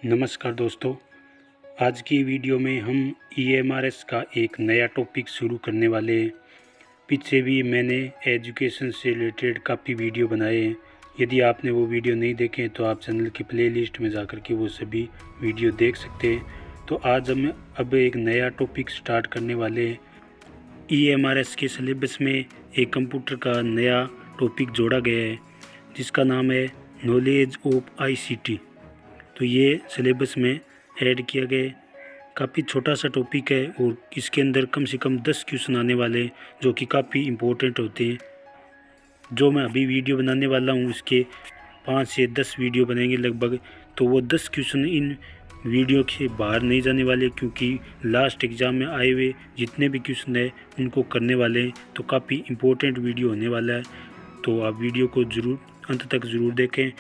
नमस्कार दोस्तों, आज की वीडियो में हम EMRS का एक नया टॉपिक शुरू करने वाले हैं। पीछे भी मैंने एजुकेशन से रिलेटेड काफ़ी वीडियो बनाए हैं। यदि आपने वो वीडियो नहीं देखे हैं तो आप चैनल की प्लेलिस्ट में जाकर के वो सभी वीडियो देख सकते हैं। तो आज हम अब एक नया टॉपिक स्टार्ट करने वाले हैं। EMRS के सिलेबस में एक कंप्यूटर का नया टॉपिक जोड़ा गया है जिसका नाम है नॉलेज ऑफ ICT। तो ये सिलेबस में ऐड किया गया काफ़ी छोटा सा टॉपिक है और इसके अंदर कम से कम 10 क्वेश्चन आने वाले हैं जो कि काफ़ी इम्पोर्टेंट होते हैं। जो मैं अभी वीडियो बनाने वाला हूँ उसके 5 से 10 वीडियो बनेंगे लगभग। तो वो 10 क्वेश्चन इन वीडियो के बाहर नहीं जाने वाले, क्योंकि लास्ट एग्ज़ाम में आए हुए जितने भी क्वेश्चन है उनको करने वाले हैं। तो काफ़ी इम्पोर्टेंट वीडियो होने वाला है, तो आप वीडियो को ज़रूर अंत तक ज़रूर देखें।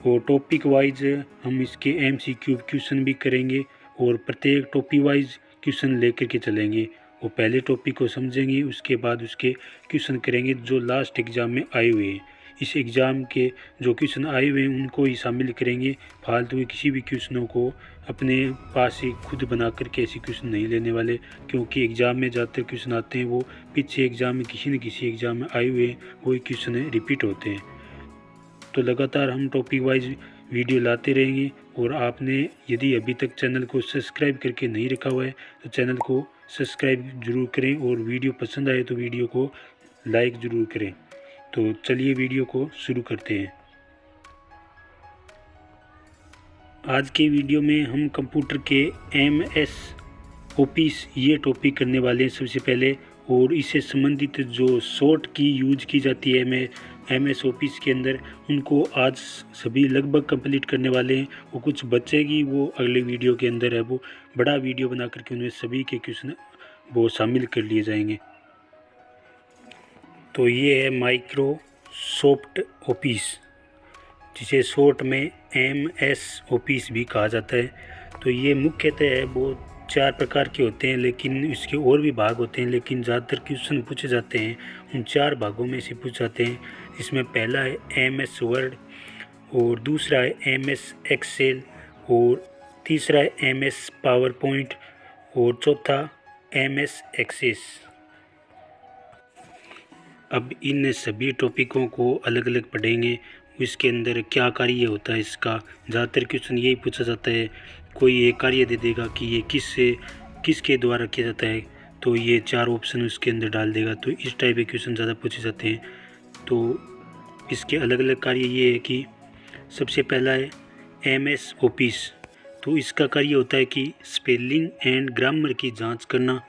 और टॉपिक वाइज हम इसके MCQ क्वेश्चन भी करेंगे और प्रत्येक टॉपिक वाइज क्वेश्चन लेकर के चलेंगे। वो पहले टॉपिक को समझेंगे, उसके बाद उसके क्वेश्चन करेंगे जो लास्ट एग्ज़ाम में आए हुए हैं। इस एग्ज़ाम के जो क्वेश्चन आए हुए हैं उनको ही शामिल करेंगे। फालतू के किसी भी क्वेश्चनों को अपने पास ही खुद बना करके ऐसे क्वेश्चन नहीं लेने वाले, क्योंकि एग्ज़ाम में ज़्यादातर क्वेश्चन आते हैं वो पीछे एग्ज़ाम में किसी न किसी एग्ज़ाम में आए हुए हैं, वही क्वेश्चन रिपीट होते हैं। तो लगातार हम टॉपिक वाइज वीडियो लाते रहेंगे। और आपने यदि अभी तक चैनल को सब्सक्राइब करके नहीं रखा हुआ है तो चैनल को सब्सक्राइब जरूर करें, और वीडियो पसंद आए तो वीडियो को लाइक ज़रूर करें। तो चलिए वीडियो को शुरू करते हैं। आज के वीडियो में हम कंप्यूटर के MS ऑफिस ये टॉपिक करने वाले हैं सबसे पहले, और इससे संबंधित जो शॉर्ट की यूज की जाती है MS ऑफिस के अंदर उनको आज सभी लगभग कंप्लीट करने वाले हैं। वो कुछ बचेगी वो अगले वीडियो के अंदर है, वो बड़ा वीडियो बना करके उनमें सभी के क्वेश्चन वो शामिल कर लिए जाएंगे। तो ये है माइक्रोसॉफ्ट ऑफिस, जिसे शॉर्ट में MS ऑफिस भी कहा जाता है। तो ये मुख्यतः है वो 4 प्रकार के होते हैं, लेकिन इसके और भी भाग होते हैं, लेकिन ज़्यादातर क्वेश्चन पूछे जाते हैं उन 4 भागों में से पूछे जाते हैं। इसमें पहला है MS वर्ड, और दूसरा है MS एक्सेल, और तीसरा है MS पावर पॉइंट, और चौथा MS एक्सेस। अब इन सभी टॉपिकों को अलग अलग पढ़ेंगे। इसके अंदर क्या कार्य होता है इसका, ज़्यादातर क्वेश्चन यही पूछा जाता है। कोई एक कार्य दे देगा कि ये किसके द्वारा किया जाता है, तो ये 4 ऑप्शन उसके अंदर डाल देगा। तो इस टाइप के क्वेश्चन ज़्यादा पूछे जाते हैं। तो इसके अलग अलग कार्य ये है कि सबसे पहला है MS ऑफिस। तो इसका कार्य होता है कि स्पेलिंग एंड ग्रामर की जांच करना,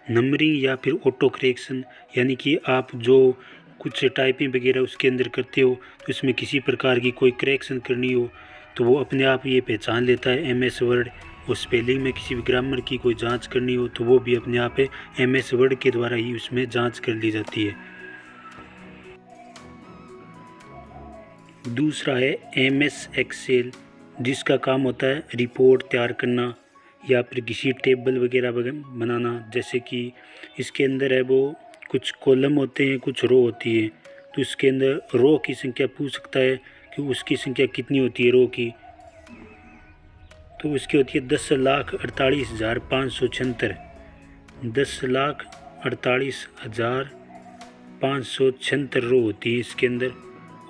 नंबरिंग या फिर ऑटो करेक्शन, यानी कि आप जो कुछ टाइपिंग वगैरह उसके अंदर करते हो तो इसमें किसी प्रकार की कोई करेक्शन करनी हो तो वो अपने आप ये पहचान लेता है MS वर्ड। और स्पेलिंग में किसी भी ग्रामर की कोई जांच करनी हो तो वो भी अपने आप MS वर्ड के द्वारा ही उसमें जांच कर ली जाती है। दूसरा है MS एक्सेल, जिसका काम होता है रिपोर्ट तैयार करना या फिर किसी टेबल वगैरह बनाना। जैसे कि इसके अंदर है वो कुछ कॉलम होते हैं, कुछ रो होती है। तो इसके अंदर रो की संख्या पूछ सकता है कि उसकी संख्या कितनी होती है रो की। तो उसकी होती है 10,48,576। 10,48,576 रो होती है इसके अंदर।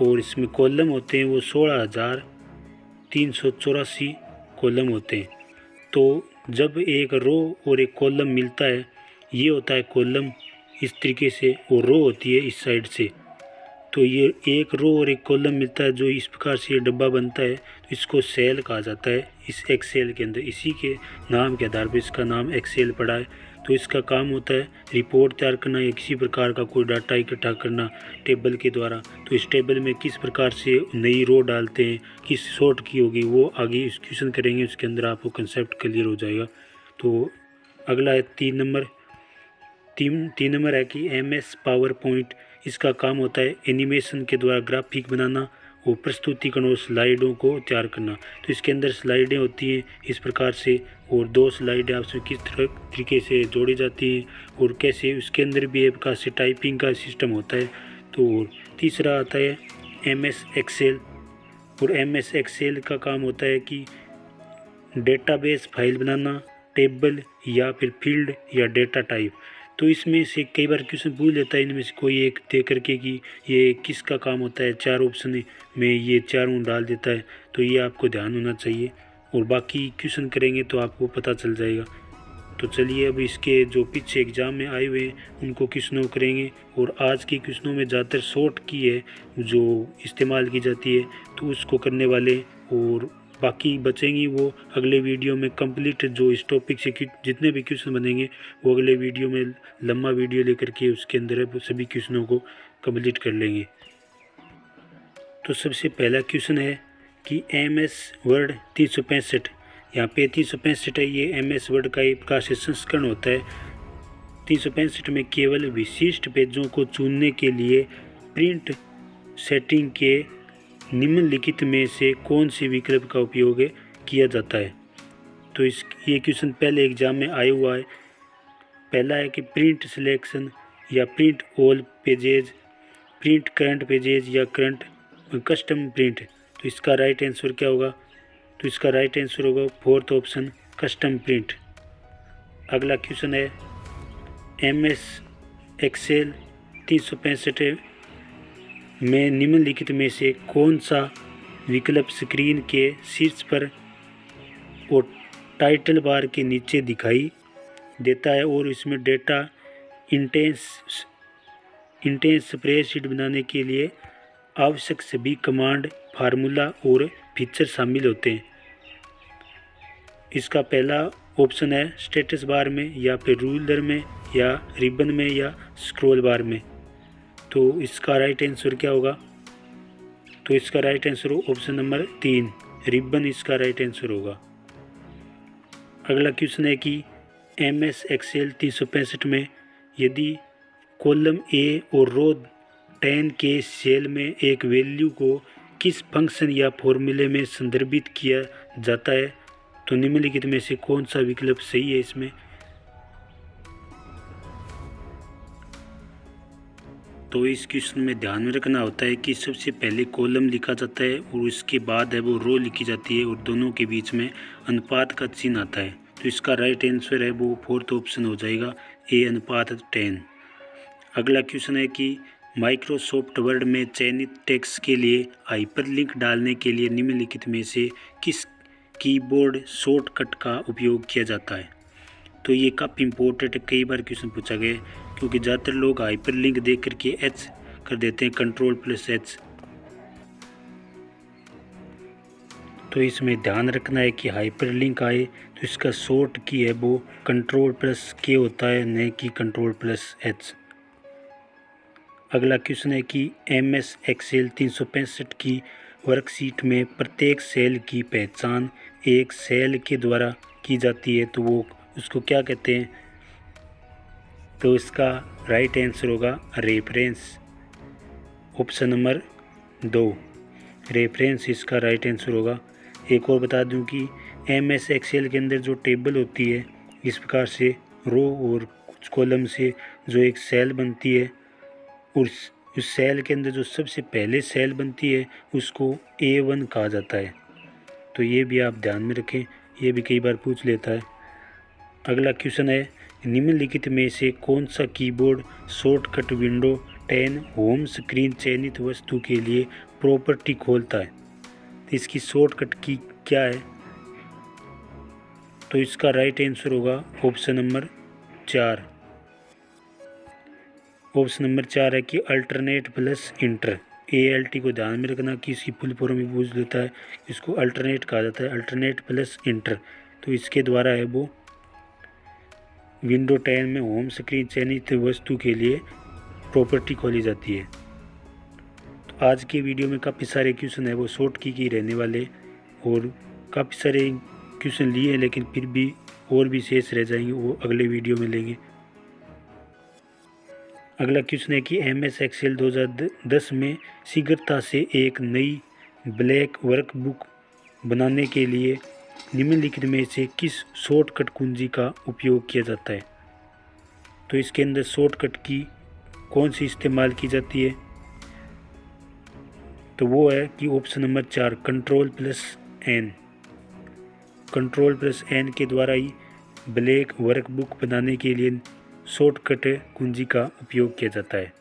और इसमें कॉलम होते हैं वो 16,384 कॉलम होते हैं। तो जब एक रो और एक कॉलम मिलता है, ये होता है कॉलम इस तरीके से, और रो होती है इस साइड से। तो ये एक रो और एक कॉलम मिलता है, जो इस प्रकार से ये डब्बा बनता है, तो इसको सेल कहा जाता है इस एक्सेल के अंदर। इसी के नाम के आधार पर इसका नाम एक्सेल पड़ा है। तो इसका काम होता है रिपोर्ट तैयार करना या किसी प्रकार का कोई डाटा इकट्ठा करना टेबल के द्वारा। तो इस टेबल में किस प्रकार से नई रो डालते हैं, किस सॉर्ट की होगी, वो आगे इस क्वेश्चन करेंगे, उसके अंदर आपको कंसेप्ट क्लियर हो जाएगा। तो अगला है 3 नंबर। 3 नंबर है कि MS पावर पॉइंट। इसका काम होता है एनिमेशन के द्वारा ग्राफिक बनाना और प्रस्तुतिकरण और स्लाइडों को तैयार करना। तो इसके अंदर स्लाइडें होती हैं इस प्रकार से, और 2 स्लाइडें आपसे किस तरीके से जोड़ी जाती हैं, और कैसे उसके अंदर भी एक प्रकार से टाइपिंग का सिस्टम होता है। तो तीसरा आता है MS एक्सेल। और MS एक्सेल का काम होता है कि डेटाबेस फाइल बनाना, टेबल या फिर फील्ड या डेटा टाइप। तो इसमें से कई बार क्वेश्चन पूछ लेता है इनमें से कोई एक दे करके कि ये किसका काम होता है, 4 ऑप्शन में ये चारों डाल देता है। तो ये आपको ध्यान होना चाहिए और बाकी क्वेश्चन करेंगे तो आपको पता चल जाएगा। तो चलिए अब इसके जो पीछे एग्ज़ाम में आए हुए हैं उनको क्वेश्चनों करेंगे। और आज के क्वेश्चनों में ज़्यादातर शॉर्ट की है जो इस्तेमाल की जाती है, तो उसको करने वाले, और बाकी बचेंगी वो अगले वीडियो में कंप्लीट। जो इस टॉपिक से जितने भी क्वेश्चन बनेंगे वो अगले वीडियो में लंबा वीडियो लेकर के उसके अंदर सभी क्वेश्चनों को कंप्लीट कर लेंगे। तो सबसे पहला क्वेश्चन है कि MS वर्ड 365, यहाँ पे 365 है, ये MS वर्ड का एक प्रकाशित संस्करण होता है। 365 में केवल विशिष्ट पेजों को चुनने के लिए प्रिंट सेटिंग के निम्नलिखित में से कौन सी विकल्प का उपयोग किया जाता है। तो ये क्वेश्चन पहले एग्जाम में आया हुआ है। पहला है कि प्रिंट सिलेक्शन या print all pages, print current pages या करंट कस्टम प्रिंट। तो इसका राइट आंसर क्या होगा? तो इसका राइट आंसर होगा फोर्थ ऑप्शन, कस्टम प्रिंट। अगला क्वेश्चन है MS एक्सेल 365 में निम्नलिखित में से कौन सा विकल्प स्क्रीन के शीर्ष पर और टाइटल बार के नीचे दिखाई देता है और इसमें डेटा इंटेंस स्प्रेडशीट बनाने के लिए आवश्यक सभी कमांड, फार्मूला और फीचर शामिल होते हैं। इसका पहला ऑप्शन है स्टेटस बार में या फिर रूलर में या रिबन में या स्क्रॉल बार में। तो इसका राइट आंसर क्या होगा? तो इसका right answer option number 3, ribbon इसका राइट आंसर होगा। अगला क्वेश्चन है कि MS एक्सेल 365 में यदि कॉलम A और रो 10 के सेल में एक वैल्यू को किस फंक्शन या फॉर्मूले में संदर्भित किया जाता है, तो निम्नलिखित में से कौन सा विकल्प सही है इसमें? तो इस क्वेश्चन में ध्यान में रखना होता है कि सबसे पहले कॉलम लिखा जाता है और उसके बाद है वो रो लिखी जाती है और दोनों के बीच में अनुपात का चिन्ह आता है। तो इसका राइट आंसर है वो फोर्थ ऑप्शन हो जाएगा, A/10। अगला क्वेश्चन है कि माइक्रोसॉफ्ट वर्ड में चयनित टेक्स्ट के लिए हाइपरलिंक डालने के लिए निम्नलिखित में से किस कीबोर्ड शॉर्टकट का उपयोग किया जाता है। तो ये काफ़ी इंपॉर्टेंट है, कई बार क्वेश्चन पूछा गया है, क्योंकि ज़्यादातर लोग हाइपरलिंक देख करके H कर देते हैं, Ctrl+H। तो इसमें ध्यान रखना है कि हाइपरलिंक आए तो इसका शॉर्ट की है वो Ctrl+K होता है, न कि Ctrl+H। अगला क्वेश्चन है कि MS एक्सेल 365 की वर्कशीट में प्रत्येक सेल की पहचान एक सेल के द्वारा की जाती है, तो वो उसको क्या कहते हैं? तो इसका राइट आंसर होगा रेफरेंस, ऑप्शन नंबर 2, रेफरेंस इसका राइट आंसर होगा। एक और बता दूं कि MS एक्सेल के अंदर जो टेबल होती है, इस प्रकार से रो और कुछ कॉलम से जो एक सेल बनती है, उस सेल के अंदर जो सबसे पहले सेल बनती है उसको A1 कहा जाता है। तो ये भी आप ध्यान में रखें, ये भी कई बार पूछ लेता है। अगला क्वेश्चन है निम्नलिखित में से कौन सा keyboard shortcut window 10 home screen चयनित वस्तु के लिए प्रॉपर्टी खोलता है? तो इसकी शॉर्टकट की क्या है? तो इसका राइट आंसर होगा ऑप्शन नंबर 4। ऑप्शन नंबर 4 है कि अल्टरनेट प्लस इंटर। ALT को ध्यान में रखना कि इसकी फुल फॉर्म भी पूछ लेता है, इसको अल्टरनेट कहा जाता है, अल्टरनेट प्लस इंटर। तो इसके द्वारा है वो विंडो 10 में होम स्क्रीन चयनित वस्तु के लिए प्रॉपर्टी खोली जाती है। तो आज के वीडियो में काफ़ी सारे क्वेश्चन है वो शॉर्ट की रहने वाले, और काफ़ी सारे क्वेश्चन लिए हैं, लेकिन फिर भी और भी शेष रह जाएंगे, वो अगले वीडियो में लेंगे। अगला क्वेश्चन है कि MS एक्सेल 2010 में शीघ्रता से एक नई ब्लैक वर्कबुक बनाने के लिए निम्नलिखित में से किस शॉर्टकट कुंजी का उपयोग किया जाता है? तो इसके अंदर शॉर्टकट की कौन सी इस्तेमाल की जाती है? तो वो है कि ऑप्शन नंबर 4, Ctrl+N। Ctrl+N के द्वारा ही ब्लैक वर्कबुक बनाने के लिए शॉर्टकट कुंजी का उपयोग किया जाता है।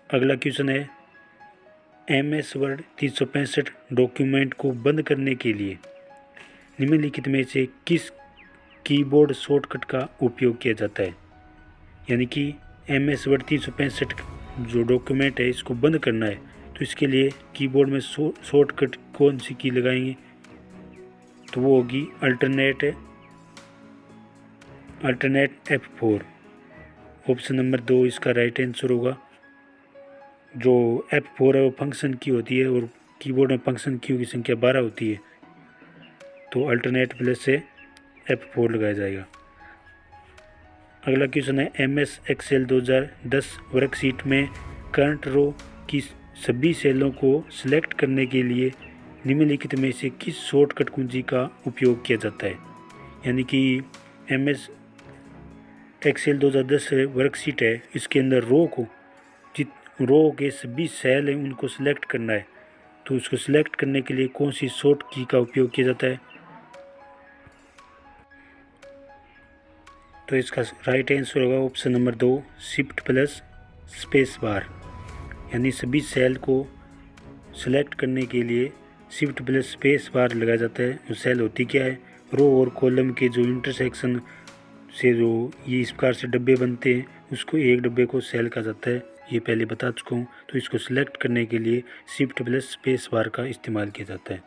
अगला क्वेश्चन है MS वर्ड 365 डॉक्यूमेंट को बंद करने के लिए निम्नलिखित में से किस कीबोर्ड शॉर्टकट का उपयोग किया जाता है। यानी कि MS वर्ड 365 जो डॉक्यूमेंट है इसको बंद करना है तो इसके लिए कीबोर्ड में शॉर्टकट कौन सी की लगाएंगे, तो वो होगी अल्टरनेट F4। ऑप्शन नंबर 2 इसका राइट आंसर होगा। जो F4 है वो फंक्शन की होती है और कीबोर्ड में फंक्शन की की संख्या 12 होती है, तो अल्टरनेट प्लस से F4 लगाया जाएगा। अगला क्वेश्चन है MS एक्सेल 2010 वर्कशीट में करंट रो की सभी सेलों को सिलेक्ट करने के लिए निम्नलिखित में से किस शॉर्टकट कुंजी का उपयोग किया जाता है। यानी कि MS एक्सेल 2010 वर्कशीट है, इसके अंदर रो के सभी सेल हैं उनको सिलेक्ट करना है, तो उसको सिलेक्ट करने के लिए कौन सी शॉर्ट की का उपयोग किया जाता है, तो इसका राइट आंसर होगा ऑप्शन नंबर 2 Shift+SpaceBar। यानी सभी सेल को सिलेक्ट करने के लिए Shift+SpaceBar लगाया जाता है। वो सेल होती क्या है, रो और कॉलम के जो इंटरसेक्शन से जो ये इस प्रकार से डब्बे बनते हैं उसको एक डब्बे को सेल कहा जाता है, ये पहले बता चुका हूँ। तो इसको सिलेक्ट करने के लिए Shift+SpaceBar का इस्तेमाल किया जाता है।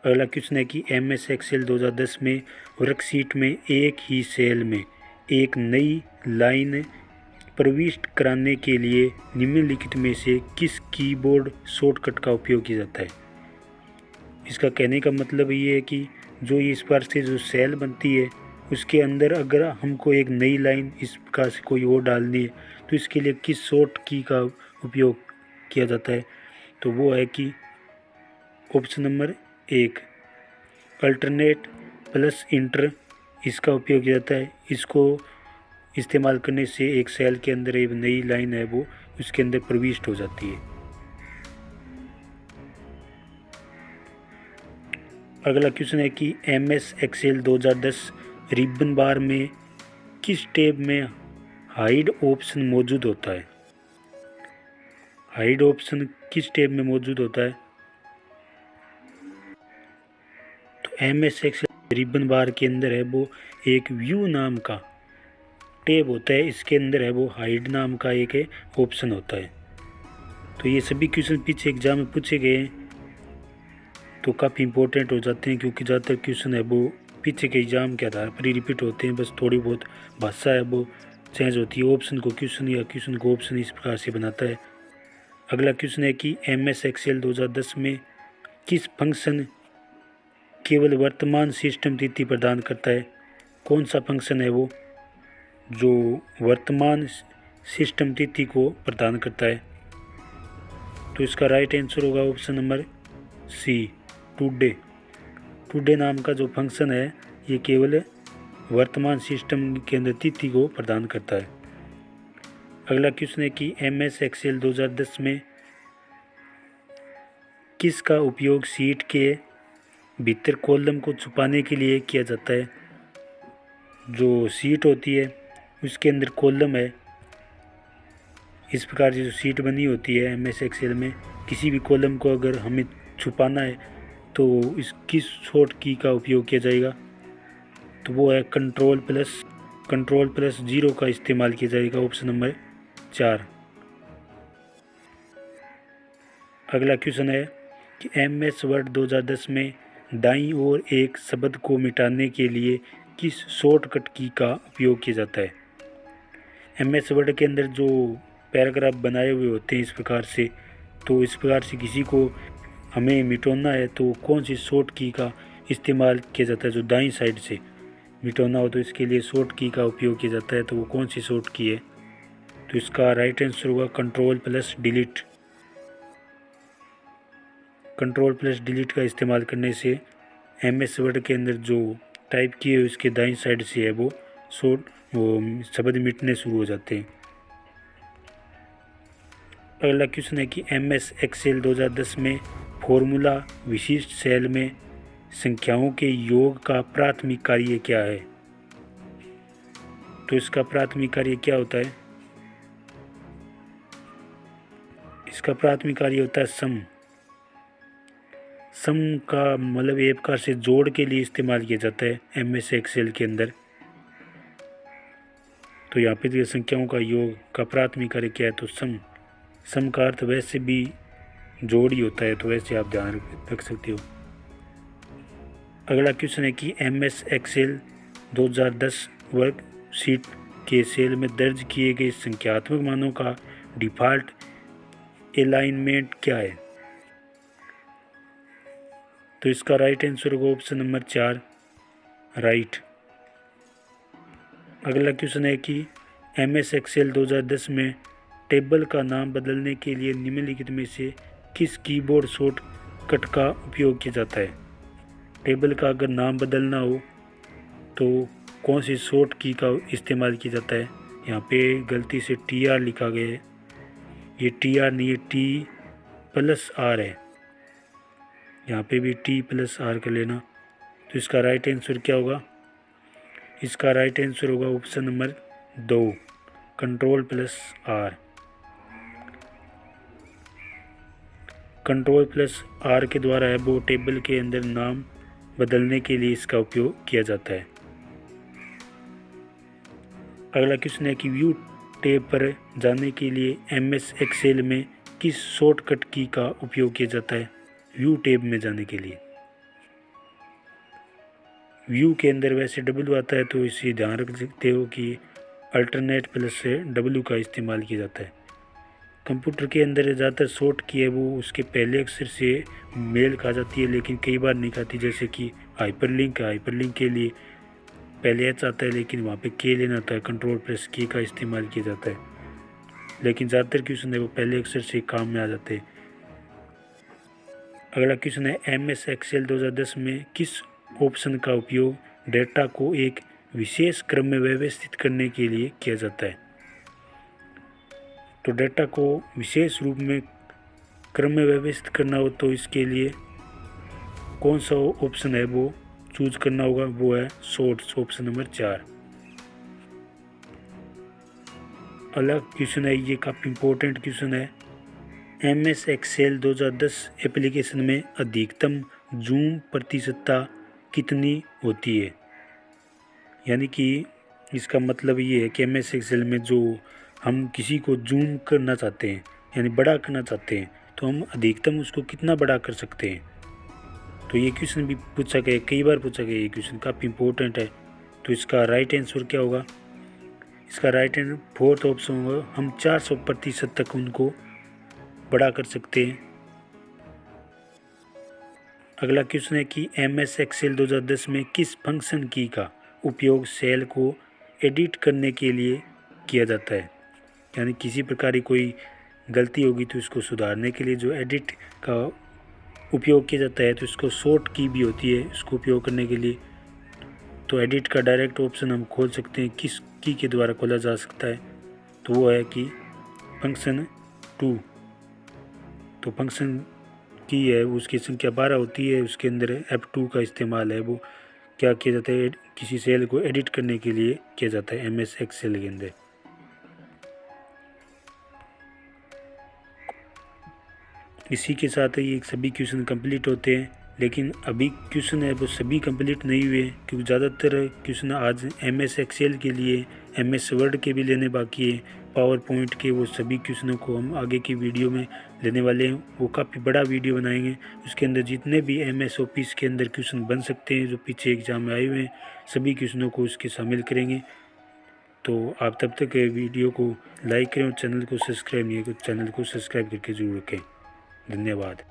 अगला क्वेश्चन है कि MS एक्सेल 2010 में वर्कशीट में एक ही सेल में एक नई लाइन प्रविष्ट कराने के लिए निम्नलिखित में से किस कीबोर्ड शॉर्टकट का उपयोग किया जाता है। इसका कहने का मतलब ये है कि जो इस प्रकार से जो सेल बनती है उसके अंदर अगर हमको एक नई लाइन इस प्रकार से कोई और डालनी है तो इसके लिए किस शॉर्ट की का उपयोग किया जाता है, तो वो है कि ऑप्शन नंबर 1 Alt+Enter इसका उपयोग किया जाता है। इसको इस्तेमाल करने से एक सेल के अंदर एक नई लाइन है वो उसके अंदर प्रविष्ट हो जाती है। अगला क्वेश्चन है कि MS एक्सेल 2010 रिबन बार में किस टैब में हाइड ऑप्शन मौजूद होता है। हाइड ऑप्शन किस टैब में मौजूद होता है, तो MS एक्सेल रिबन बार के अंदर है वो एक व्यू नाम का टैब होता है, इसके अंदर है वो हाइड नाम का एक ऑप्शन होता है। तो ये सभी क्वेश्चन पीछे एग्जाम में पूछे गए हैं तो काफ़ी इंपॉर्टेंट हो जाते हैं, क्योंकि ज़्यादातर क्वेश्चन है वो पीछे के एग्जाम के आधार पर ही रिपीट होते हैं। बस थोड़ी बहुत भाषा है वो चेंज होती है, ऑप्शन को क्वेश्चन या क्वेश्चन को ऑप्शन इस प्रकार से बनाता है। अगला क्वेश्चन है कि MS एक्सेल 2010 में किस फंक्शन केवल वर्तमान सिस्टम तिथि प्रदान करता है। कौन सा फंक्शन है वो जो वर्तमान सिस्टम तिथि को प्रदान करता है, तो इसका राइट आंसर होगा ऑप्शन नंबर C टुडे नाम का जो फंक्शन है ये केवल वर्तमान सिस्टम के अंदर तिथि को प्रदान करता है। अगला क्वेश्चन है कि MS एक्सेल 2010 में किसका उपयोग शीट के भीतर कॉलम को छुपाने के लिए किया जाता है। जो शीट होती है उसके अंदर कॉलम है, इस प्रकार की जो शीट बनी होती है MS एक्सेल में, किसी भी कॉलम को अगर हमें छुपाना है तो इस किस शॉर्ट की का उपयोग किया जाएगा, तो वो है Ctrl+0 का इस्तेमाल किया जाएगा, ऑप्शन नंबर 4। अगला क्वेश्चन है कि MS वर्ड 2010 में दाईं ओर एक शब्द को मिटाने के लिए किस शॉर्टकट की का उपयोग किया जाता है। MS वर्ड के अंदर जो पैराग्राफ बनाए हुए होते हैं इस प्रकार से, तो इस प्रकार से किसी को हमें मिटाना है तो कौन सी शॉर्ट की का इस्तेमाल किया जाता है। जो दाईं साइड से मिटाना हो तो इसके लिए शॉर्ट की का उपयोग किया जाता है, तो वो कौन सी शॉर्ट की है, तो इसका राइट आंसर होगा Ctrl+Delete। Ctrl+Delete का इस्तेमाल करने से MS वर्ड के अंदर जो टाइप किए हुए उसके दाईं साइड से है वो शब्द मिटने शुरू हो जाते हैं। अगला क्वेश्चन है कि MS एक्सेल 2010 में फॉर्मूला विशिष्ट सेल में संख्याओं के योग का प्राथमिक कार्य क्या है? तो इसका प्राथमिक कार्य क्या होता है? इसका प्राथमिक कार्य होता है सम। सम का मतलब एक प्रकार से जोड़ के लिए इस्तेमाल किया जाता है एमएस एक्सेल के अंदर। तो यहाँ पे जो संख्याओं का योग का प्राथमिक कार्य क्या है? तो सम। सम का अर्थ वैसे भी जोड़ ही होता है, तो वैसे आप ध्यान रख सकते हो। अगला क्वेश्चन है कि एमएस एक्सेल 2010 वर्कशीट के सेल में दर्ज किए गए संख्यात्मक मानों का डिफ़ॉल्ट अलाइनमेंट क्या है? तो इसका राइट आंसर होगा ऑप्शन नंबर 4, राइट। अगला क्वेश्चन है कि एमएस एक्सेल 2010 में टेबल का नाम बदलने के लिए निम्नलिखित में से किस कीबोर्ड शॉर्टकट का उपयोग किया जाता है? टेबल का अगर नाम बदलना हो तो कौन सी शॉर्ट की का इस्तेमाल किया जाता है? यहाँ पे गलती से TR लिखा गया है, ये TR नहीं है, T+R है। यहाँ पे भी T+R कर लेना। तो इसका राइट आंसर क्या होगा? इसका राइट आंसर होगा ऑप्शन नंबर 2, Ctrl+R। Ctrl+R के द्वारा है वो टेबल के अंदर नाम बदलने के लिए इसका उपयोग किया जाता है। अगला क्वेश्चन है कि व्यू टैब पर जाने के लिए एमएस एक्सेल में किस शॉर्टकट की का उपयोग किया जाता है? व्यू टैब में जाने के लिए व्यू के अंदर वैसे W आता है, तो इसे ध्यान रख सकते हो कि अल्टरनेट प्लस से W का इस्तेमाल किया जाता है। कंप्यूटर के अंदर ज़्यादातर शॉर्ट की है वो उसके पहले अक्षर से मेल खा जाती है, लेकिन कई बार नहीं खाती। जैसे कि हाइपरलिंक है, हाइपरलिंक के लिए पहले H आता है लेकिन वहाँ पे K लेना होता है, Ctrl+K का इस्तेमाल किया जाता है। लेकिन ज़्यादातर क्वेश्चन है वो पहले अक्षर से काम में आ जाते हैं। अगला क्वेश्चन है एमएस एक्सेल 2010 में किस ऑप्शन का उपयोग डेटा को एक विशेष क्रम में व्यवस्थित करने के लिए किया जाता है? तो डेटा को विशेष रूप में क्रम में व्यवस्थित करना हो तो इसके लिए कौन सा ऑप्शन है वो चूज करना होगा? वो है शॉर्ट्स, ऑप्शन नंबर 4। अगला क्वेश्चन है, ये काफ़ी इंपॉर्टेंट क्वेश्चन है। एमएस एक्सेल 2010 एप्लीकेशन में अधिकतम जूम प्रतिशतता कितनी होती है? यानी कि इसका मतलब ये है कि एमएस एक्सेल में जो हम किसी को जूम करना चाहते हैं यानी बड़ा करना चाहते हैं तो हम अधिकतम उसको कितना बड़ा कर सकते हैं? तो ये क्वेश्चन भी पूछा गया, कई बार पूछा गया, ये क्वेश्चन काफ़ी इंपॉर्टेंट है। तो इसका राइट आंसर क्या होगा? इसका राइट आंसर फोर्थ ऑप्शन होगा, हम 400% तक उनको बड़ा कर सकते हैं। अगला क्वेश्चन है कि एमएस एक्सेल 2010 में किस फंक्शन की का उपयोग सेल को एडिट करने के लिए किया जाता है? यानी किसी प्रकार की कोई गलती होगी तो इसको सुधारने के लिए जो एडिट का उपयोग किया जाता है, तो इसको शॉर्ट की भी होती है इसको उपयोग करने के लिए। तो एडिट का डायरेक्ट ऑप्शन हम खोल सकते हैं, किस की के द्वारा खोला जा सकता है? तो वो है कि फंक्शन 2। तो फंक्शन की है उसकी संख्या 12 होती है, उसके अंदर F2 का इस्तेमाल है वो क्या किया जाता है? किसी सेल को एडिट करने के लिए किया जाता है एमएस एक्सेल के अंदर। इसी के साथ ये सभी क्वेश्चन कंप्लीट होते हैं, लेकिन अभी क्वेश्चन है वो सभी कंप्लीट नहीं हुए क्योंकि ज़्यादातर क्वेश्चन आज एमएस एक्सेल के लिए, एमएस वर्ड के भी लेने बाकी है, पावर पॉइंट के, वो सभी क्वेश्चनों को हम आगे की वीडियो में लेने वाले हैं। वो काफ़ी बड़ा वीडियो बनाएंगे, उसके अंदर जितने भी एमएस ऑफिस के अंदर क्वेश्चन बन सकते हैं जो पीछे एग्जाम में आए हुए हैं सभी क्वेश्चनों को उसके शामिल करेंगे। तो आप तब तक वीडियो को लाइक करें और चैनल को सब्सक्राइब नहीं है तो चैनल को सब्सक्राइब करके जरूर रखें। धन्यवाद।